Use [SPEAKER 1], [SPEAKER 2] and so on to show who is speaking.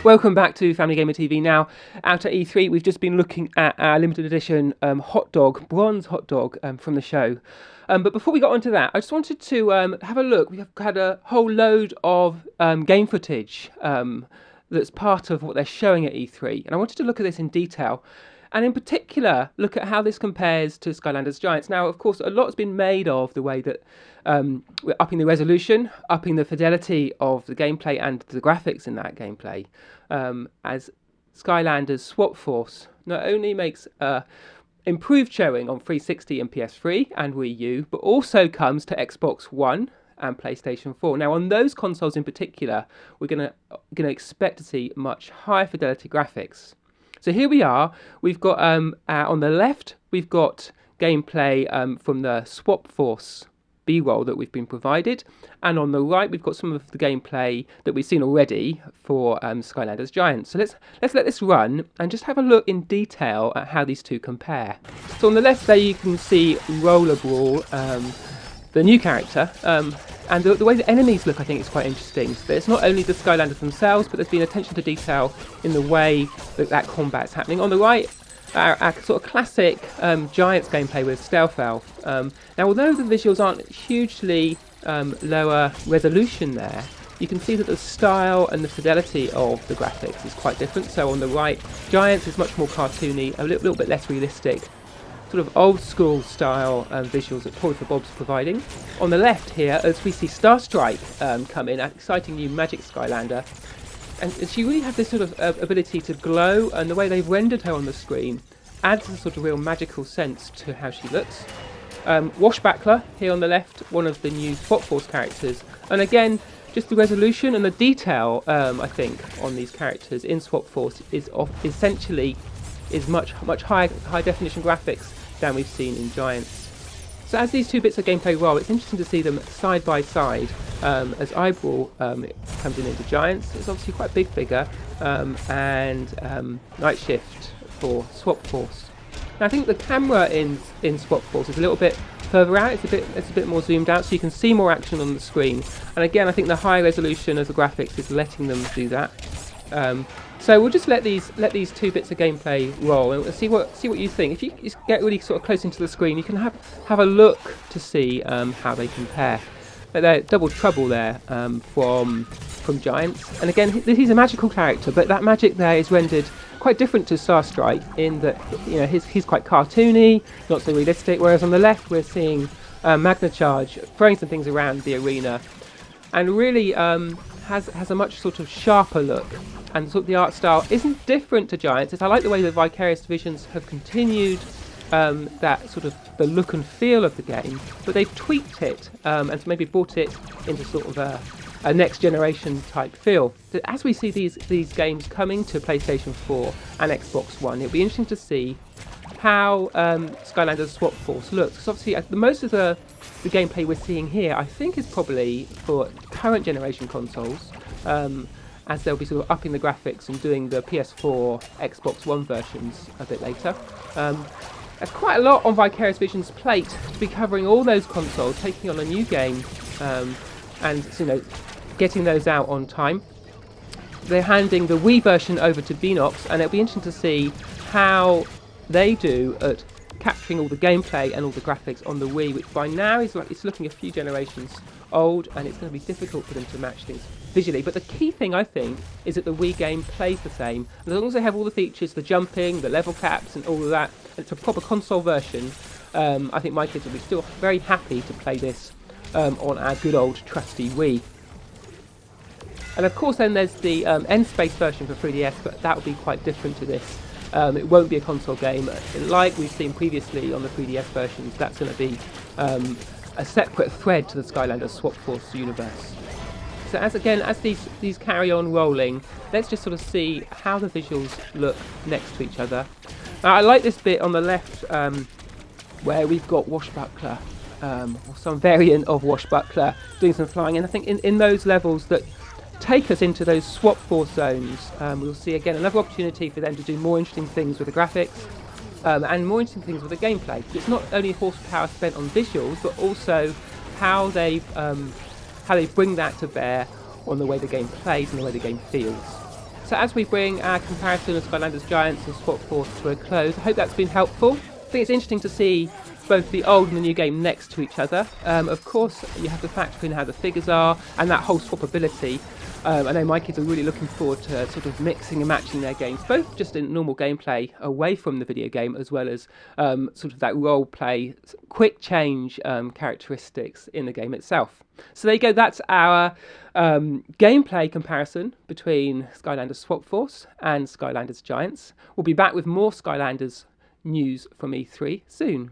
[SPEAKER 1] Welcome back to Family Gamer TV. Now, out at E3, we've just been looking at our limited edition bronze hot dog from the show. But before we got onto that, I just wanted to have a look. We've had a whole load of game footage that's part of what they're showing at E3, and I wanted to look at this in detail. And in particular, look at how this compares to Skylanders Giants. Now, of course, a lot's been made of the way that we're upping the resolution, upping the fidelity of the gameplay and the graphics in that gameplay, as Skylanders Swap Force not only makes improved showing on 360 and PS3 and Wii U, but also comes to Xbox One and PlayStation 4. Now, on those consoles in particular, we're gonna expect to see much higher fidelity graphics. So here we are. We've got on the left, we've got gameplay from the Swap Force B-roll that we've been provided, and on the right, we've got some of the gameplay that we've seen already for Skylanders Giants. So let's let this run and just have a look in detail at how these two compare. So on the left there, you can see Roller Brawl, the new character. And the way the enemies look, I think, is quite interesting. But it's not only the Skylanders themselves, but there's been attention to detail in the way that combat's happening. On the right, our sort of classic Giants gameplay with Stealth Elf. Now, although the visuals aren't hugely lower resolution there, you can see that the style and the fidelity of the graphics is quite different. So on the right, Giants is much more cartoony, a little bit less realistic. Sort of old school style visuals that Toy for Bob's providing. On the left here, as we see Starstrike come in, an exciting new Magic Skylander, and she really has this sort of ability to glow, and the way they've rendered her on the screen adds a sort of real magical sense to how she looks. Washbackler here on the left, one of the new Swap Force characters, and again, just the resolution and the detail, I think, on these characters in Swap Force is much high definition graphics than we've seen in Giants. So as these two bits of gameplay roll, it's interesting to see them side by side. As Eyeball comes in into Giants, it's obviously quite a big figure, and Night Shift for Swap Force. Now I think the camera in Swap Force is a little bit further out. It's a bit more zoomed out, so you can see more action on the screen. And again, I think the high resolution of the graphics is letting them do that. So we'll just let these two bits of gameplay roll and see what you think. If you just get really sort of close into the screen, you can have a look to see how they compare. But they're double trouble there from Giants. And again, he's a magical character, but that magic there is rendered quite different to Starstrike in that he's quite cartoony, not so realistic. Whereas on the left, we're seeing Magna Charge throwing some things around the arena, and really has a much sort of sharper look. And sort of the art style isn't different to Giants. I like the way the Vicarious Visions have continued that sort of the look and feel of the game, but they've tweaked it and maybe brought it into sort of a next generation type feel. So as we see these games coming to PlayStation 4 and Xbox One, it'll be interesting to see how Skylanders Swap Force looks. Because obviously, most of the gameplay we're seeing here, I think, is probably for current generation consoles. As they'll be sort of upping the graphics and doing the PS4, Xbox One versions a bit later. There's quite a lot on Vicarious Visions' plate to be covering all those consoles, taking on a new game, and getting those out on time. They're handing the Wii version over to Beanox, and it'll be interesting to see how they do at capturing all the gameplay and all the graphics on the Wii, which by now it's looking a few generations old, and it's going to be difficult for them to match things visually. But the key thing, I think, is that the Wii game plays the same. And as long as they have all the features, the jumping, the level caps, and all of that, and it's a proper console version, I think my kids will be still very happy to play this on our good old trusty Wii. And of course, then there's the N-Space version for 3DS, but that will be quite different to this. It won't be a console game. Like we've seen previously on the 3DS versions, that's going to be a separate thread to the Skylanders Swap Force universe. So as these carry on rolling, let's just sort of see how the visuals look next to each other. Now, I like this bit on the left where we've got Washbuckler, or some variant of Washbuckler, doing some flying. And I think in those levels that take us into those Swap Force zones, we'll see again another opportunity for them to do more interesting things with the graphics. And more interesting things with the gameplay. It's not only horsepower spent on visuals, but also how they bring that to bear on the way the game plays and the way the game feels. So as we bring our comparison of Skylanders Giants and Swap Force to a close, I hope that's been helpful. I think it's interesting to see both the old and the new game next to each other. Of course, you have to factor in how the figures are and that whole swappability. I know my kids are really looking forward to sort of mixing and matching their games, both just in normal gameplay away from the video game, as well as sort of that role play, quick change characteristics in the game itself. So there you go, that's our gameplay comparison between Skylanders Swap Force and Skylanders Giants. We'll be back with more Skylanders news from E3 soon.